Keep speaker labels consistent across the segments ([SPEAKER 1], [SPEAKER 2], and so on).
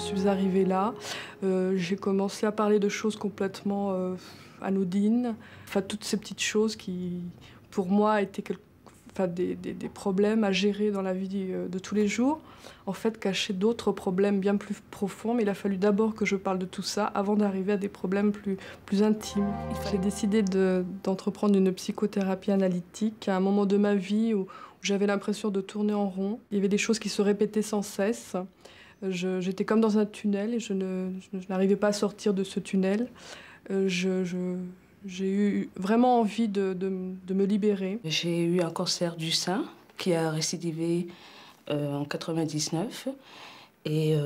[SPEAKER 1] suis arrivée là, j'ai commencé à parler de choses complètement anodines. Enfin, toutes ces petites choses qui, pour moi, étaient des problèmes à gérer dans la vie de tous les jours. En fait, cachaient d'autres problèmes bien plus profonds. Mais il a fallu d'abord que je parle de tout ça avant d'arriver à des problèmes plus intimes. J'ai décidé d'entreprendre une psychothérapie analytique à un moment de ma vie où j'avais l'impression de tourner en rond. Il y avait des choses qui se répétaient sans cesse. J'étais comme dans un tunnel et je n'arrivais pas à sortir de ce tunnel. J'ai eu vraiment envie de me libérer.
[SPEAKER 2] J'ai eu un cancer du sein qui a récidivé en 99. Et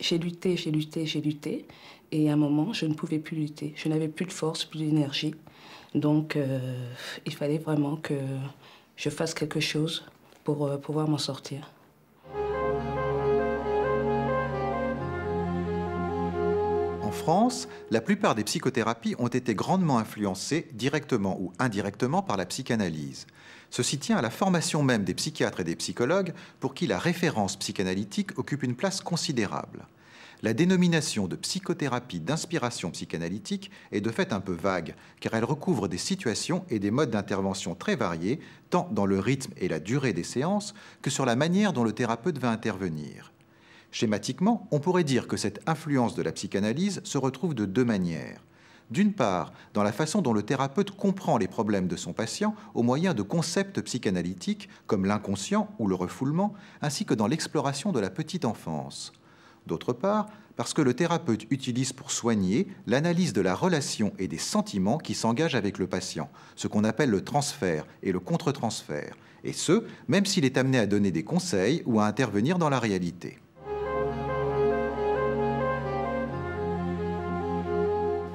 [SPEAKER 2] j'ai lutté. Et à un moment, je ne pouvais plus lutter. Je n'avais plus de force, plus d'énergie. Donc, il fallait vraiment que je fasse quelque chose pour pouvoir m'en sortir.
[SPEAKER 3] En France, la plupart des psychothérapies ont été grandement influencées, directement ou indirectement, par la psychanalyse. Ceci tient à la formation même des psychiatres et des psychologues, pour qui la référence psychanalytique occupe une place considérable. La dénomination de psychothérapie d'inspiration psychanalytique est de fait un peu vague, car elle recouvre des situations et des modes d'intervention très variés, tant dans le rythme et la durée des séances que sur la manière dont le thérapeute va intervenir. Schématiquement, on pourrait dire que cette influence de la psychanalyse se retrouve de deux manières. D'une part, dans la façon dont le thérapeute comprend les problèmes de son patient au moyen de concepts psychanalytiques comme l'inconscient ou le refoulement, ainsi que dans l'exploration de la petite enfance. D'autre part, parce que le thérapeute utilise pour soigner l'analyse de la relation et des sentiments qui s'engagent avec le patient, ce qu'on appelle le transfert et le contre-transfert, et ce, même s'il est amené à donner des conseils ou à intervenir dans la réalité.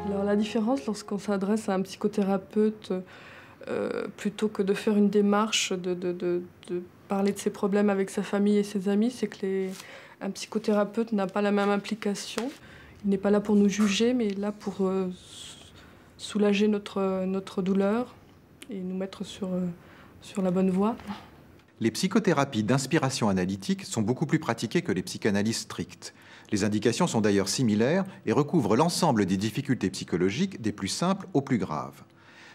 [SPEAKER 1] Alors la différence lorsqu'on s'adresse à un psychothérapeute, plutôt que de faire une démarche, de parler de ses problèmes avec sa famille et ses amis, c'est que un psychothérapeute n'a pas la même implication. Il n'est pas là pour nous juger, mais il est là pour soulager notre douleur et nous mettre sur la bonne voie.
[SPEAKER 3] Les psychothérapies d'inspiration analytique sont beaucoup plus pratiquées que les psychanalyses strictes. Les indications sont d'ailleurs similaires et recouvrent l'ensemble des difficultés psychologiques, des plus simples aux plus graves.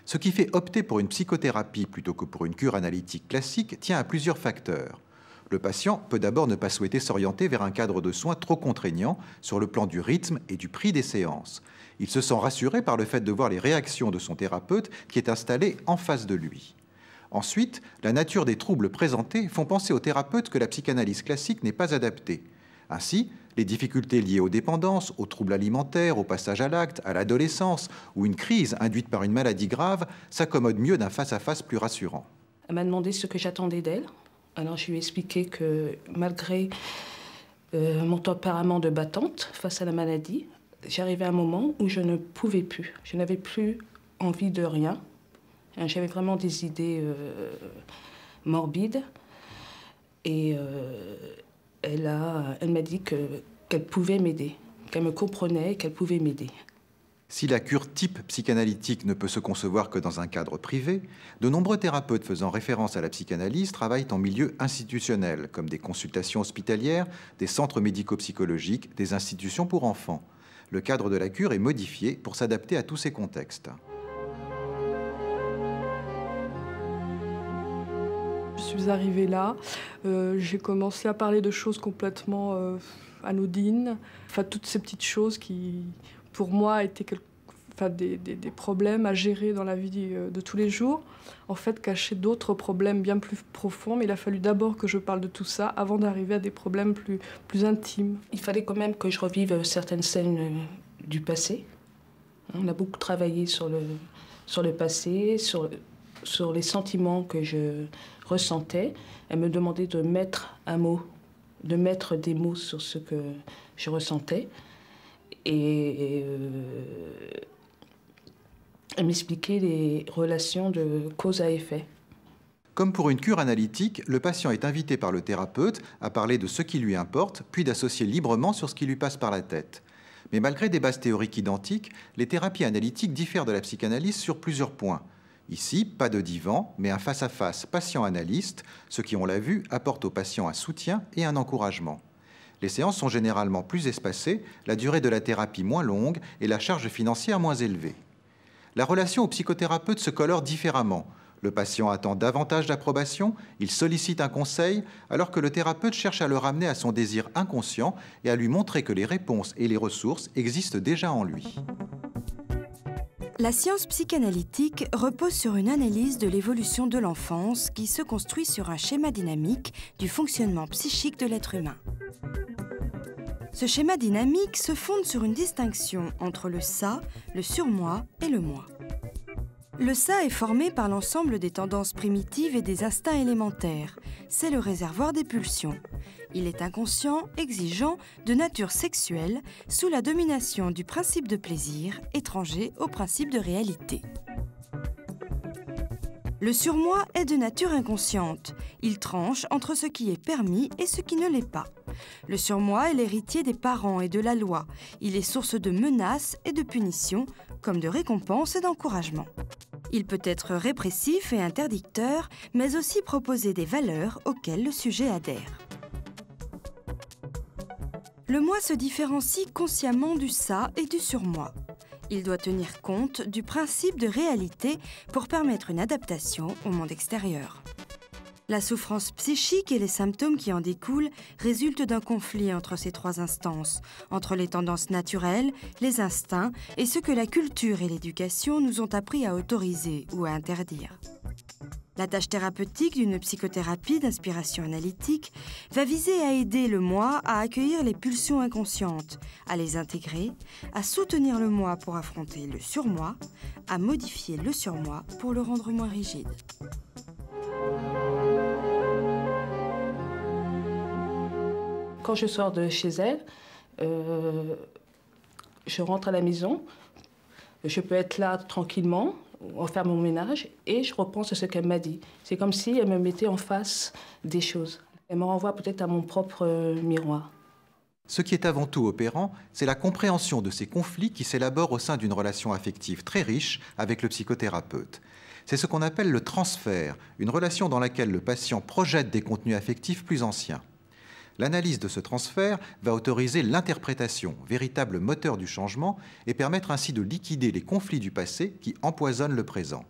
[SPEAKER 3] Ce qui fait opter pour une psychothérapie plutôt que pour une cure analytique classique tient à plusieurs facteurs. Le patient peut d'abord ne pas souhaiter s'orienter vers un cadre de soins trop contraignant sur le plan du rythme et du prix des séances. Il se sent rassuré par le fait de voir les réactions de son thérapeute qui est installé en face de lui. Ensuite, la nature des troubles présentés font penser au thérapeute que la psychanalyse classique n'est pas adaptée. Ainsi, les difficultés liées aux dépendances, aux troubles alimentaires, au passage à l'acte, à l'adolescence ou une crise induite par une maladie grave s'accommodent mieux d'un face-à-face plus rassurant.
[SPEAKER 2] Elle m'a demandé ce que j'attendais d'elle. Alors je lui ai expliqué que malgré mon tempérament de battante face à la maladie, j'arrivais à un moment où je ne pouvais plus. Je n'avais plus envie de rien. J'avais vraiment des idées morbides. Et elle m'a dit qu'elle pouvait m'aider, qu'elle me comprenait, qu'elle pouvait m'aider.
[SPEAKER 3] Si la cure type psychanalytique ne peut se concevoir que dans un cadre privé, de nombreux thérapeutes faisant référence à la psychanalyse travaillent en milieu institutionnel, comme des consultations hospitalières, des centres médico-psychologiques, des institutions pour enfants. Le cadre de la cure est modifié pour s'adapter à tous ces contextes.
[SPEAKER 1] Je suis arrivée là, j'ai commencé à parler de choses complètement anodines. Enfin, toutes ces petites choses qui, pour moi, étaient des problèmes à gérer dans la vie de tous les jours. En fait, cachaient d'autres problèmes bien plus profonds. Mais il a fallu d'abord que je parle de tout ça avant d'arriver à des problèmes plus intimes.
[SPEAKER 2] Il fallait quand même que je revive certaines scènes du passé. On a beaucoup travaillé sur le passé, sur les sentiments que je ressentais. Elle me demandait de mettre des mots sur ce que je ressentais. Et elle m'expliquait les relations de cause à effet.
[SPEAKER 3] Comme pour une cure analytique, le patient est invité par le thérapeute à parler de ce qui lui importe, puis d'associer librement sur ce qui lui passe par la tête. Mais malgré des bases théoriques identiques, les thérapies analytiques diffèrent de la psychanalyse sur plusieurs points. Ici, pas de divan, mais un face-à-face patient-analyste, ce qui, on l'a vu, apporte au patient un soutien et un encouragement. Les séances sont généralement plus espacées, la durée de la thérapie moins longue et la charge financière moins élevée. La relation au psychothérapeute se colore différemment. Le patient attend davantage d'approbation, il sollicite un conseil, alors que le thérapeute cherche à le ramener à son désir inconscient et à lui montrer que les réponses et les ressources existent déjà en lui.
[SPEAKER 4] La science psychanalytique repose sur une analyse de l'évolution de l'enfance qui se construit sur un schéma dynamique du fonctionnement psychique de l'être humain. Ce schéma dynamique se fonde sur une distinction entre le ça, le surmoi et le moi. Le ça est formé par l'ensemble des tendances primitives et des instincts élémentaires. C'est le réservoir des pulsions. Il est inconscient, exigeant, de nature sexuelle, sous la domination du principe de plaisir, étranger au principe de réalité. Le surmoi est de nature inconsciente. Il tranche entre ce qui est permis et ce qui ne l'est pas. Le surmoi est l'héritier des parents et de la loi. Il est source de menaces et de punitions, comme de récompenses et d'encouragements. Il peut être répressif et interdicteur, mais aussi proposer des valeurs auxquelles le sujet adhère. Le moi se différencie consciemment du ça et du surmoi. Il doit tenir compte du principe de réalité pour permettre une adaptation au monde extérieur. La souffrance psychique et les symptômes qui en découlent résultent d'un conflit entre ces trois instances, entre les tendances naturelles, les instincts et ce que la culture et l'éducation nous ont appris à autoriser ou à interdire. La tâche thérapeutique d'une psychothérapie d'inspiration analytique va viser à aider le moi à accueillir les pulsions inconscientes, à les intégrer, à soutenir le moi pour affronter le surmoi, à modifier le surmoi pour le rendre moins rigide.
[SPEAKER 2] Quand je sors de chez elle, je rentre à la maison, je peux être là tranquillement, faire mon ménage, et je repense à ce qu'elle m'a dit. C'est comme si elle me mettait en face des choses. Elle me renvoie peut-être à mon propre miroir.
[SPEAKER 3] Ce qui est avant tout opérant, c'est la compréhension de ces conflits qui s'élaborent au sein d'une relation affective très riche avec le psychothérapeute. C'est ce qu'on appelle le transfert, une relation dans laquelle le patient projette des contenus affectifs plus anciens. L'analyse de ce transfert va autoriser l'interprétation, véritable moteur du changement, et permettre ainsi de liquider les conflits du passé qui empoisonnent le présent.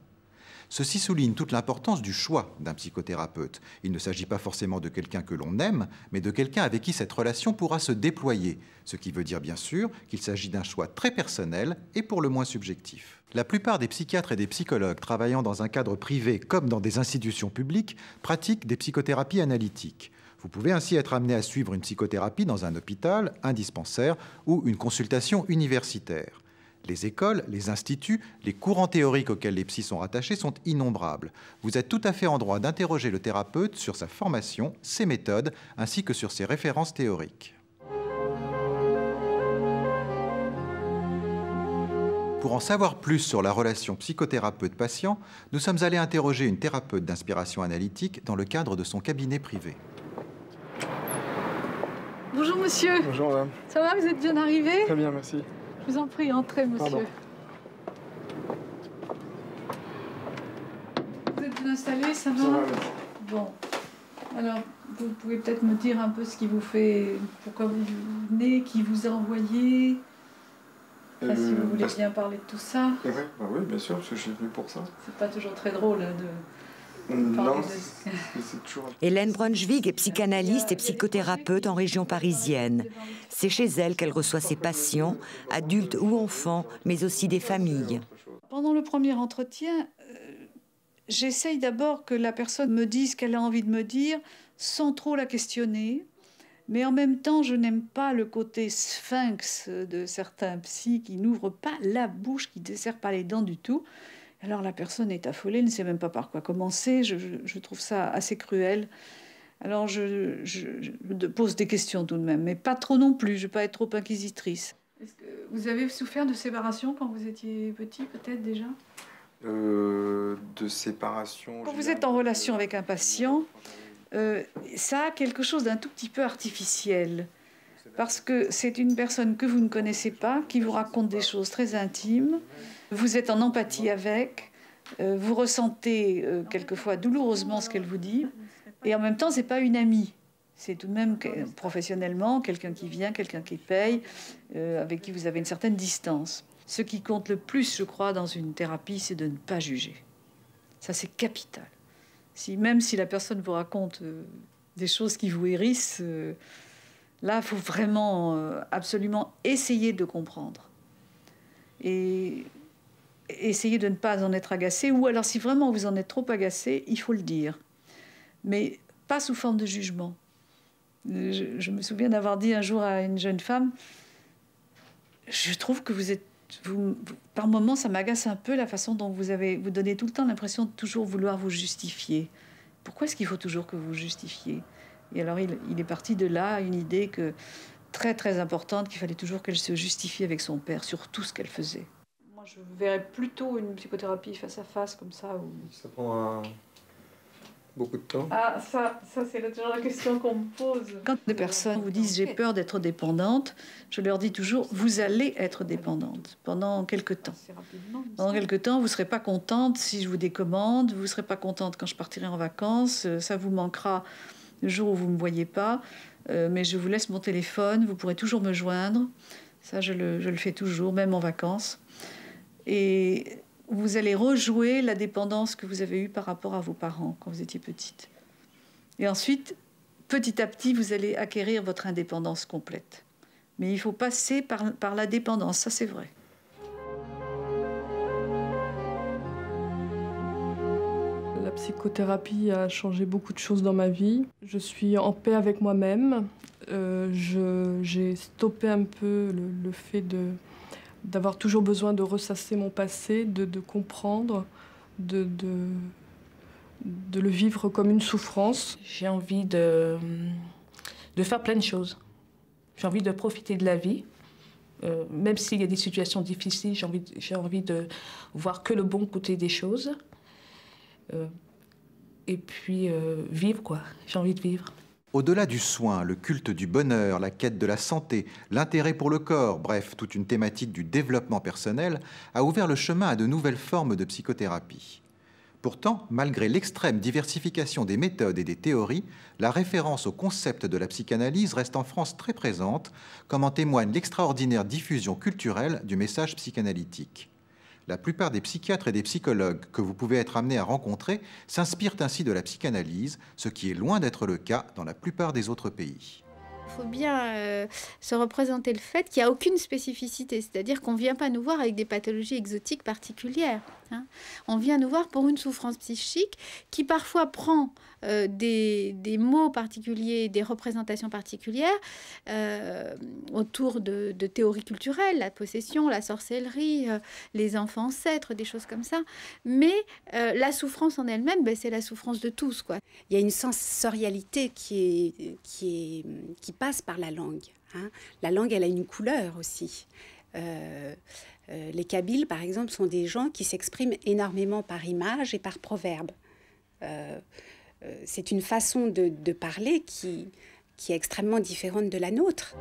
[SPEAKER 3] Ceci souligne toute l'importance du choix d'un psychothérapeute. Il ne s'agit pas forcément de quelqu'un que l'on aime, mais de quelqu'un avec qui cette relation pourra se déployer, ce qui veut dire bien sûr qu'il s'agit d'un choix très personnel et pour le moins subjectif. La plupart des psychiatres et des psychologues travaillant dans un cadre privé comme dans des institutions publiques pratiquent des psychothérapies analytiques. Vous pouvez ainsi être amené à suivre une psychothérapie dans un hôpital, un dispensaire ou une consultation universitaire. Les écoles, les instituts, les courants théoriques auxquels les psys sont rattachés sont innombrables. Vous êtes tout à fait en droit d'interroger le thérapeute sur sa formation, ses méthodes, ainsi que sur ses références théoriques. Pour en savoir plus sur la relation psychothérapeute-patient, nous sommes allés interroger une thérapeute d'inspiration analytique dans le cadre de son cabinet privé.
[SPEAKER 5] Bonjour monsieur.
[SPEAKER 6] Bonjour madame.
[SPEAKER 5] Ça va, vous êtes bien arrivé?
[SPEAKER 6] Très bien, merci.
[SPEAKER 5] Je vous en prie, entrez monsieur.
[SPEAKER 6] Pardon.
[SPEAKER 5] Vous êtes bien installé, ça va?
[SPEAKER 6] Ça va, merci.
[SPEAKER 5] Bon. Alors, vous pouvez peut-être me dire un peu ce qui vous fait... Pourquoi vous venez, qui vous a envoyé? Enfin, si vous voulez bien parler de tout ça.
[SPEAKER 6] Ouais, bah oui, bien sûr, parce que je suis venu pour ça.
[SPEAKER 5] C'est pas toujours très drôle hein, de...
[SPEAKER 6] Non, c'est toujours...
[SPEAKER 7] Hélène Brunschwig est psychanalyste et psychothérapeute en région parisienne. C'est chez elle qu'elle reçoit ses patients, adultes ou enfants, mais aussi des familles.
[SPEAKER 5] Pendant le premier entretien, j'essaye d'abord que la personne me dise ce qu'elle a envie de me dire, sans trop la questionner. Mais en même temps, je n'aime pas le côté sphinx de certains psys qui n'ouvrent pas la bouche, qui ne desserrent pas les dents du tout. Alors la personne est affolée, ne sait même pas par quoi commencer. Je trouve ça assez cruel. Alors je pose des questions tout de même, mais pas trop non plus. Je ne veux pas être trop inquisitrice. Est-ce que vous avez souffert de séparation quand vous étiez petit, peut-être déjà?
[SPEAKER 6] De séparation...
[SPEAKER 5] Quand vous êtes en relation avec un patient, ça a quelque chose d'un tout petit peu artificiel. Parce que c'est une personne que vous ne connaissez pas, qui vous raconte des choses très intimes. Vous êtes en empathie avec, vous ressentez quelquefois douloureusement ce qu'elle vous dit. Et en même temps, ce n'est pas une amie. C'est tout de même professionnellement quelqu'un qui vient, quelqu'un qui paye, avec qui vous avez une certaine distance. Ce qui compte le plus, je crois, dans une thérapie, c'est de ne pas juger. Ça, c'est capital. Même si la personne vous raconte des choses qui vous hérissent, là, il faut vraiment absolument essayer de comprendre. Et essayer de ne pas en être agacé, ou alors si vraiment vous en êtes trop agacé, il faut le dire. Mais pas sous forme de jugement. Je me souviens d'avoir dit un jour à une jeune femme, je trouve que par moments, ça m'agace un peu la façon dont vous donnez tout le temps l'impression de toujours vouloir vous justifier. Pourquoi est-ce qu'il faut toujours que vous justifiez? Et alors, il est parti de là une idée très, très importante, qu'il fallait toujours qu'elle se justifie avec son père sur tout ce qu'elle faisait. Moi, je verrais plutôt une psychothérapie face à face, comme ça.
[SPEAKER 6] Ça prend beaucoup de temps.
[SPEAKER 5] Ah, ça c'est toujours la question qu'on me pose. Quand des personnes vous disent « j'ai peur d'être dépendante », je leur dis toujours « vous allez être dépendante pendant quelque temps ». Pendant quelque temps, vous ne serez pas contente si je vous décommande, vous ne serez pas contente quand je partirai en vacances, ça vous manquera le jour où vous ne me voyez pas, mais je vous laisse mon téléphone, vous pourrez toujours me joindre. Ça, je le fais toujours, même en vacances. Et vous allez rejouer la dépendance que vous avez eue par rapport à vos parents quand vous étiez petite. Et ensuite, petit à petit, vous allez acquérir votre indépendance complète. Mais il faut passer par la dépendance, ça c'est vrai.
[SPEAKER 1] La psychothérapie a changé beaucoup de choses dans ma vie. Je suis en paix avec moi-même. J'ai stoppé un peu le fait d'avoir toujours besoin de ressasser mon passé, de comprendre, de le vivre comme une souffrance.
[SPEAKER 2] J'ai envie de faire plein de choses. J'ai envie de profiter de la vie. Même s'il y a des situations difficiles, j'ai envie de voir que le bon côté des choses. Et puis vivre, quoi. J'ai envie de vivre.
[SPEAKER 3] Au-delà du soin, le culte du bonheur, la quête de la santé, l'intérêt pour le corps, bref, toute une thématique du développement personnel, a ouvert le chemin à de nouvelles formes de psychothérapie. Pourtant, malgré l'extrême diversification des méthodes et des théories, la référence au concept de la psychanalyse reste en France très présente, comme en témoigne l'extraordinaire diffusion culturelle du message psychanalytique. La plupart des psychiatres et des psychologues que vous pouvez être amenés à rencontrer s'inspirent ainsi de la psychanalyse, ce qui est loin d'être le cas dans la plupart des autres pays.
[SPEAKER 8] Il faut bien se représenter le fait qu'il n'y a aucune spécificité, c'est-à-dire qu'on ne vient pas nous voir avec des pathologies exotiques particulières. Hein. On vient nous voir pour une souffrance psychique qui parfois prend des mots particuliers, des représentations particulières autour de théories culturelles, la possession, la sorcellerie, les enfants ancêtres, des choses comme ça. Mais la souffrance en elle-même, c'est la souffrance de tous, quoi.
[SPEAKER 9] Il y a une sensorialité qui passe par la langue. Hein. La langue, elle a une couleur aussi. Les Kabyles, par exemple, sont des gens qui s'expriment énormément par images et par proverbes. C'est une façon de parler qui est extrêmement différente de la nôtre.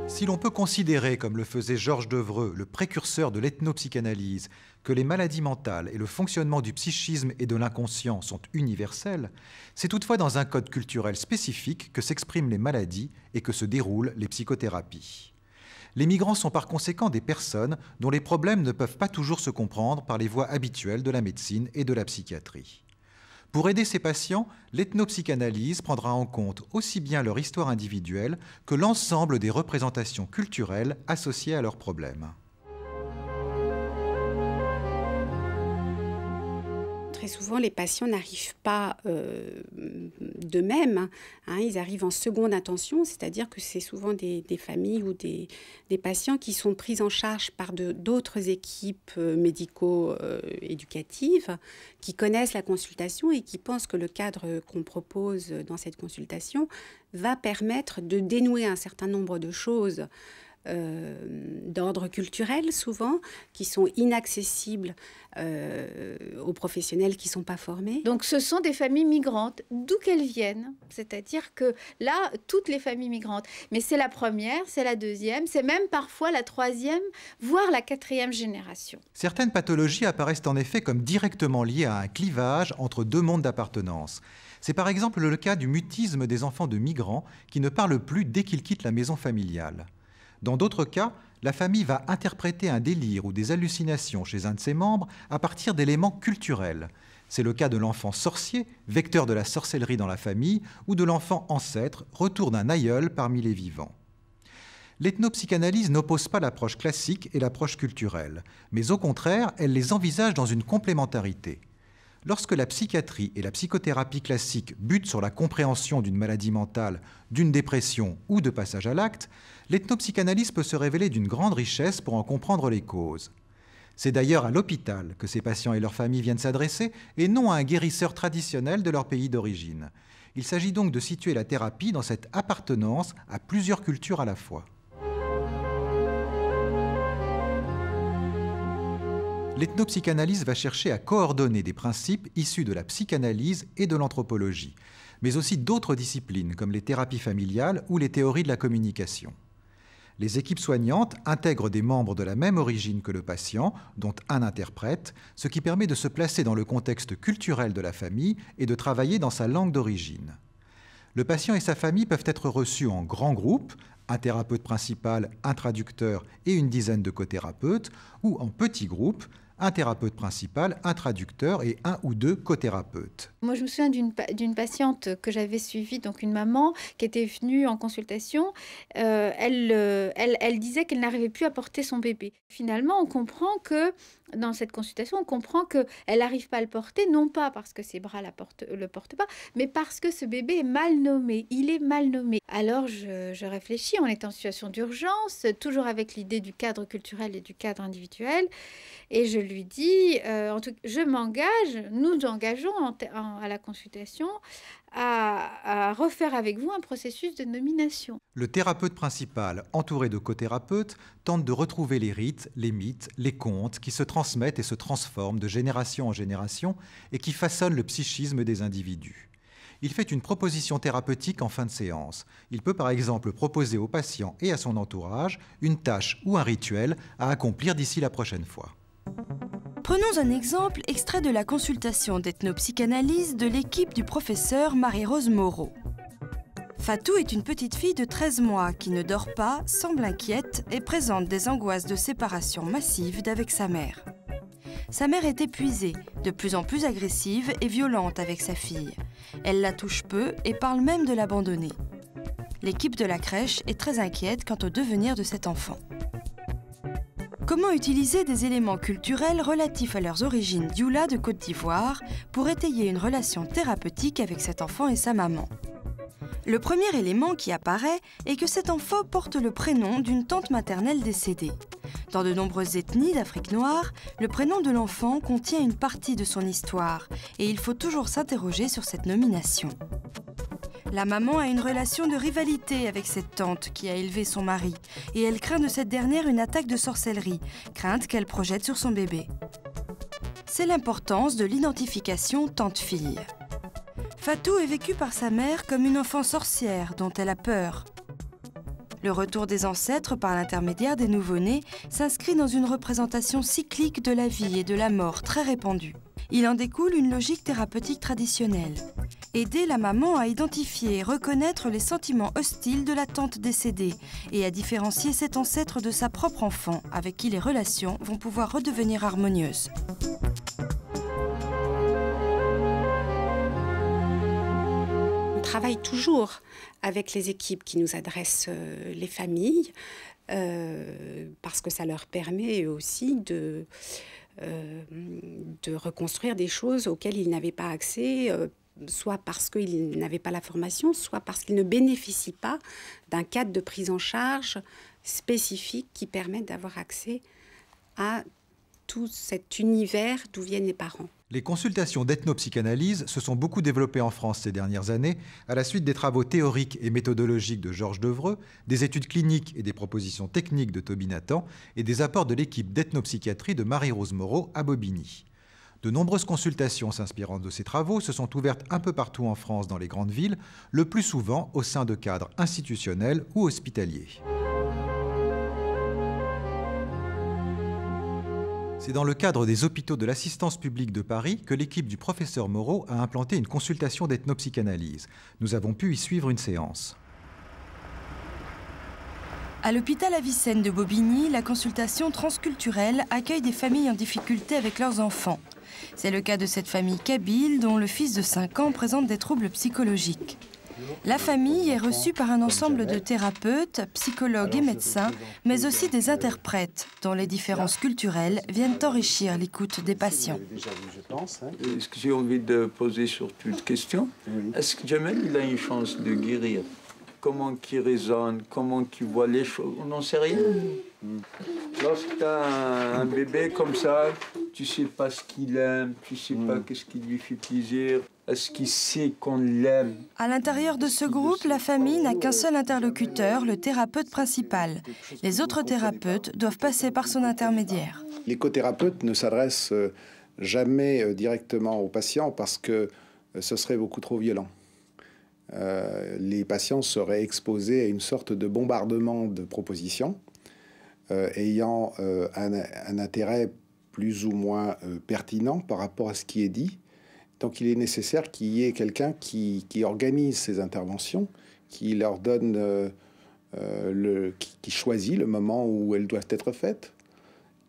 [SPEAKER 3] Si l'on peut considérer, comme le faisait Georges Devreux, le précurseur de l'ethnopsychanalyse, que les maladies mentales et le fonctionnement du psychisme et de l'inconscient sont universels, c'est toutefois dans un code culturel spécifique que s'expriment les maladies et que se déroulent les psychothérapies. Les migrants sont par conséquent des personnes dont les problèmes ne peuvent pas toujours se comprendre par les voies habituelles de la médecine et de la psychiatrie. Pour aider ces patients, l'ethnopsychanalyse prendra en compte aussi bien leur histoire individuelle que l'ensemble des représentations culturelles associées à leurs problèmes.
[SPEAKER 9] Très souvent, les patients n'arrivent pas d'eux-mêmes. Hein, ils arrivent en seconde intention, c'est-à-dire que c'est souvent des familles ou des patients qui sont pris en charge par d'autres équipes médico-éducatives qui connaissent la consultation et qui pensent que le cadre qu'on propose dans cette consultation va permettre de dénouer un certain nombre de choses d'ordre culturel souvent, qui sont inaccessibles aux professionnels qui ne sont pas formés.
[SPEAKER 8] Donc ce sont des familles migrantes, d'où qu'elles viennent. C'est-à-dire que là, toutes les familles migrantes, mais c'est la première, c'est la deuxième, c'est même parfois la troisième, voire la quatrième génération.
[SPEAKER 3] Certaines pathologies apparaissent en effet comme directement liées à un clivage entre deux mondes d'appartenance. C'est par exemple le cas du mutisme des enfants de migrants qui ne parlent plus dès qu'ils quittent la maison familiale. Dans d'autres cas, la famille va interpréter un délire ou des hallucinations chez un de ses membres à partir d'éléments culturels. C'est le cas de l'enfant sorcier, vecteur de la sorcellerie dans la famille, ou de l'enfant ancêtre, retour d'un aïeul parmi les vivants. L'ethnopsychanalyse n'oppose pas l'approche classique et l'approche culturelle, mais au contraire, elle les envisage dans une complémentarité. Lorsque la psychiatrie et la psychothérapie classique butent sur la compréhension d'une maladie mentale, d'une dépression ou de passage à l'acte, l'ethnopsychanalyse peut se révéler d'une grande richesse pour en comprendre les causes. C'est d'ailleurs à l'hôpital que ces patients et leurs familles viennent s'adresser et non à un guérisseur traditionnel de leur pays d'origine. Il s'agit donc de situer la thérapie dans cette appartenance à plusieurs cultures à la fois. L'ethnopsychanalyse va chercher à coordonner des principes issus de la psychanalyse et de l'anthropologie, mais aussi d'autres disciplines comme les thérapies familiales ou les théories de la communication. Les équipes soignantes intègrent des membres de la même origine que le patient, dont un interprète, ce qui permet de se placer dans le contexte culturel de la famille et de travailler dans sa langue d'origine. Le patient et sa famille peuvent être reçus en grands groupes, un thérapeute principal, un traducteur et une dizaine de cothérapeutes, ou en petits groupes, un thérapeute principal, un traducteur et un ou deux cothérapeutes.
[SPEAKER 8] Moi, je me souviens d'une patiente que j'avais suivie, donc une maman qui était venue en consultation. Elle disait qu'elle n'arrivait plus à porter son bébé. Finalement, on comprend que, dans cette consultation, on comprend qu'elle n'arrive pas à le porter, non pas parce que ses bras le portent pas, mais parce que ce bébé est mal nommé. Il est mal nommé. Alors, je réfléchis, on est en situation d'urgence, toujours avec l'idée du cadre culturel et du cadre individuel. Et je lui dis, je m'engage, nous nous engageons à la consultation à refaire avec vous un processus de nomination.
[SPEAKER 3] Le thérapeute principal, entouré de cothérapeutes, tente de retrouver les rites, les mythes, les contes qui se transmettent et se transforment de génération en génération et qui façonnent le psychisme des individus. Il fait une proposition thérapeutique en fin de séance. Il peut par exemple proposer au patient et à son entourage une tâche ou un rituel à accomplir d'ici la prochaine fois.
[SPEAKER 4] Prenons un exemple extrait de la consultation d'ethnopsychanalyse de l'équipe du professeur Marie-Rose Moreau. Fatou est une petite fille de 13 mois qui ne dort pas, semble inquiète et présente des angoisses de séparation massive d'avec sa mère. Sa mère est épuisée, de plus en plus agressive et violente avec sa fille. Elle la touche peu et parle même de l'abandonner. L'équipe de la crèche est très inquiète quant au devenir de cet enfant. Comment utiliser des éléments culturels relatifs à leurs origines dioula de Côte d'Ivoire pour étayer une relation thérapeutique avec cet enfant et sa maman? Le premier élément qui apparaît est que cet enfant porte le prénom d'une tante maternelle décédée. Dans de nombreuses ethnies d'Afrique noire, le prénom de l'enfant contient une partie de son histoire et il faut toujours s'interroger sur cette nomination. La maman a une relation de rivalité avec cette tante qui a élevé son mari et elle craint de cette dernière une attaque de sorcellerie, crainte qu'elle projette sur son bébé. C'est l'importance de l'identification tante-fille. Fatou est vécue par sa mère comme une enfant sorcière dont elle a peur. Le retour des ancêtres par l'intermédiaire des nouveau-nés s'inscrit dans une représentation cyclique de la vie et de la mort très répandue. Il en découle une logique thérapeutique traditionnelle. Aider la maman à identifier et reconnaître les sentiments hostiles de la tante décédée et à différencier cet ancêtre de sa propre enfant avec qui les relations vont pouvoir redevenir harmonieuses.
[SPEAKER 9] On travaille toujours avec les équipes qui nous adressent les familles parce que ça leur permet aussi de reconstruire des choses auxquelles ils n'avaient pas accès, soit parce qu'ils n'avaient pas la formation, soit parce qu'ils ne bénéficient pas d'un cadre de prise en charge spécifique qui permet d'avoir accès à tout cet univers d'où viennent les parents.
[SPEAKER 3] Les consultations d'ethnopsychanalyse se sont beaucoup développées en France ces dernières années à la suite des travaux théoriques et méthodologiques de Georges Devreux, des études cliniques et des propositions techniques de Toby Nathan et des apports de l'équipe d'ethnopsychiatrie de Marie-Rose Moreau à Bobigny. De nombreuses consultations s'inspirant de ces travaux se sont ouvertes un peu partout en France dans les grandes villes, le plus souvent au sein de cadres institutionnels ou hospitaliers. C'est dans le cadre des hôpitaux de l'Assistance publique de Paris que l'équipe du professeur Moreau a implanté une consultation d'ethnopsychanalyse. Nous avons pu y suivre une séance.
[SPEAKER 4] À l'hôpital Avicenne de Bobigny, la consultation transculturelle accueille des familles en difficulté avec leurs enfants. C'est le cas de cette famille kabyle dont le fils de 5 ans présente des troubles psychologiques. La famille est reçue par un ensemble de thérapeutes, psychologues et médecins, mais aussi des interprètes, dont les différences culturelles viennent enrichir l'écoute des patients.
[SPEAKER 10] Est-ce que j'ai envie de poser surtout une question? Est-ce que Jamel il a une chance de guérir? Comment il raisonne? Comment il voit les choses? On n'en sait rien. Lorsque tu as un bébé comme ça, tu ne sais pas ce qu'il aime, tu ne sais pas qu'est-ce qui lui fait plaisir. Est-ce qu'il sait qu'on l'aime?
[SPEAKER 4] À l'intérieur de ce groupe, la famille n'a qu'un seul interlocuteur, le thérapeute principal. Les autres thérapeutes doivent passer par son intermédiaire.
[SPEAKER 11] L'écothérapeute ne s'adresse jamais directement aux patients parce que ce serait beaucoup trop violent. Les patients seraient exposés à une sorte de bombardement de propositions ayant un intérêt plus ou moins pertinent par rapport à ce qui est dit. Donc il est nécessaire qu'il y ait quelqu'un qui organise ces interventions, qui leur donne, qui choisit le moment où elles doivent être faites,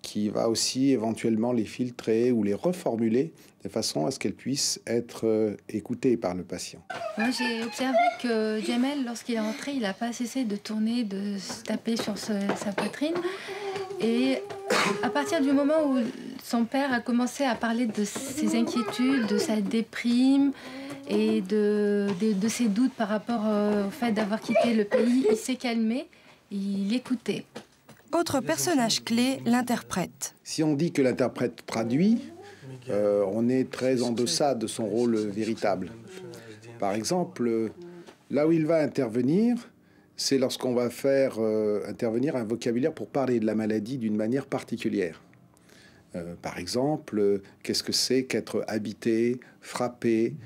[SPEAKER 11] qui va aussi éventuellement les filtrer ou les reformuler de façon à ce qu'elles puissent être écoutées par le patient.
[SPEAKER 12] Moi, j'ai observé que Jamel, lorsqu'il est entré, il n'a pas cessé de tourner, de se taper sur sa poitrine. Et à partir du moment où son père a commencé à parler de ses inquiétudes, de sa déprime et de ses doutes par rapport au fait d'avoir quitté le pays, il s'est calmé, il écoutait.
[SPEAKER 4] Autre personnage clé, l'interprète.
[SPEAKER 11] Si on dit que l'interprète traduit, on est très en deçà de son rôle véritable. Par exemple, là où il va intervenir, c'est lorsqu'on va faire intervenir un vocabulaire pour parler de la maladie d'une manière particulière. Par exemple, qu'est-ce que c'est qu'être habité, frappé?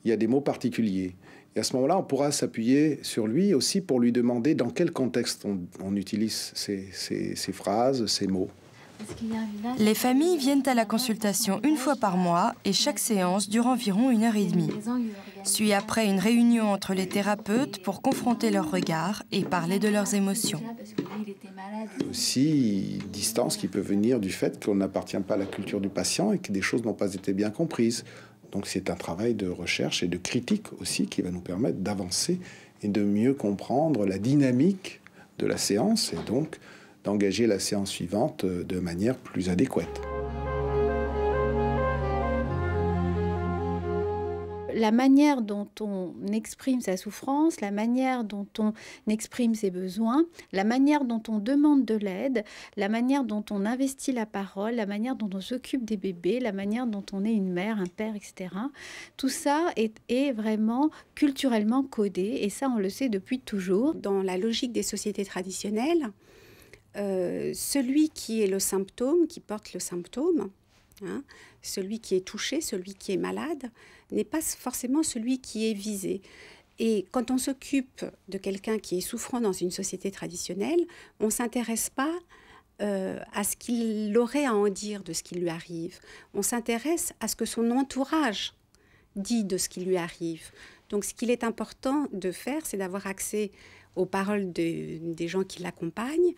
[SPEAKER 11] Il y a des mots particuliers. Et à ce moment-là, on pourra s'appuyer sur lui aussi pour lui demander dans quel contexte on utilise ces phrases, ces mots.
[SPEAKER 4] Les familles viennent à la consultation une fois par mois et chaque séance dure environ 1h30. Suit après une réunion entre les thérapeutes pour confronter leurs regards et parler de leurs émotions.
[SPEAKER 11] Aussi, distance qui peut venir du fait qu'on n'appartient pas à la culture du patient et que des choses n'ont pas été bien comprises. Donc c'est un travail de recherche et de critique aussi qui va nous permettre d'avancer et de mieux comprendre la dynamique de la séance et donc d'engager la séance suivante de manière plus adéquate.
[SPEAKER 8] La manière dont on exprime sa souffrance, la manière dont on exprime ses besoins, la manière dont on demande de l'aide, la manière dont on investit la parole, la manière dont on s'occupe des bébés, la manière dont on est une mère, un père, etc. Tout ça est vraiment culturellement codé et ça, on le sait depuis toujours.
[SPEAKER 9] Dans la logique des sociétés traditionnelles, celui qui est le symptôme, qui porte le symptôme, hein, celui qui est touché, celui qui est malade, n'est pas forcément celui qui est visé. Et quand on s'occupe de quelqu'un qui est souffrant dans une société traditionnelle, on ne s'intéresse pas à ce qu'il aurait à en dire de ce qui lui arrive. On s'intéresse à ce que son entourage dit de ce qui lui arrive. Donc ce qu'il est important de faire, c'est d'avoir accès aux paroles des gens qui l'accompagnent,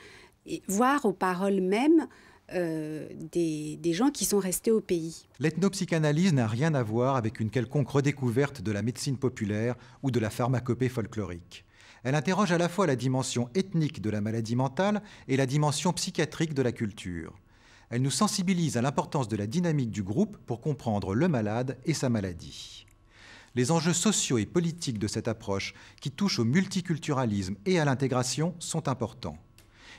[SPEAKER 9] et voire aux paroles même des gens qui sont restés au pays.
[SPEAKER 3] L'ethnopsychanalyse n'a rien à voir avec une quelconque redécouverte de la médecine populaire ou de la pharmacopée folklorique. Elle interroge à la fois la dimension ethnique de la maladie mentale et la dimension psychiatrique de la culture. Elle nous sensibilise à l'importance de la dynamique du groupe pour comprendre le malade et sa maladie. Les enjeux sociaux et politiques de cette approche, qui touchent au multiculturalisme et à l'intégration, sont importants.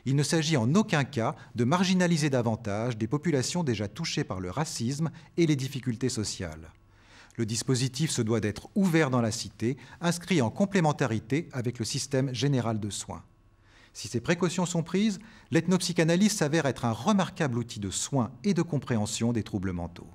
[SPEAKER 3] Il ne s'agit en aucun cas de marginaliser davantage des populations déjà touchées par le racisme et les difficultés sociales. Le dispositif se doit d'être ouvert dans la cité, inscrit en complémentarité avec le système général de soins. Si ces précautions sont prises, l'ethnopsychanalyse s'avère être un remarquable outil de soins et de compréhension des troubles mentaux.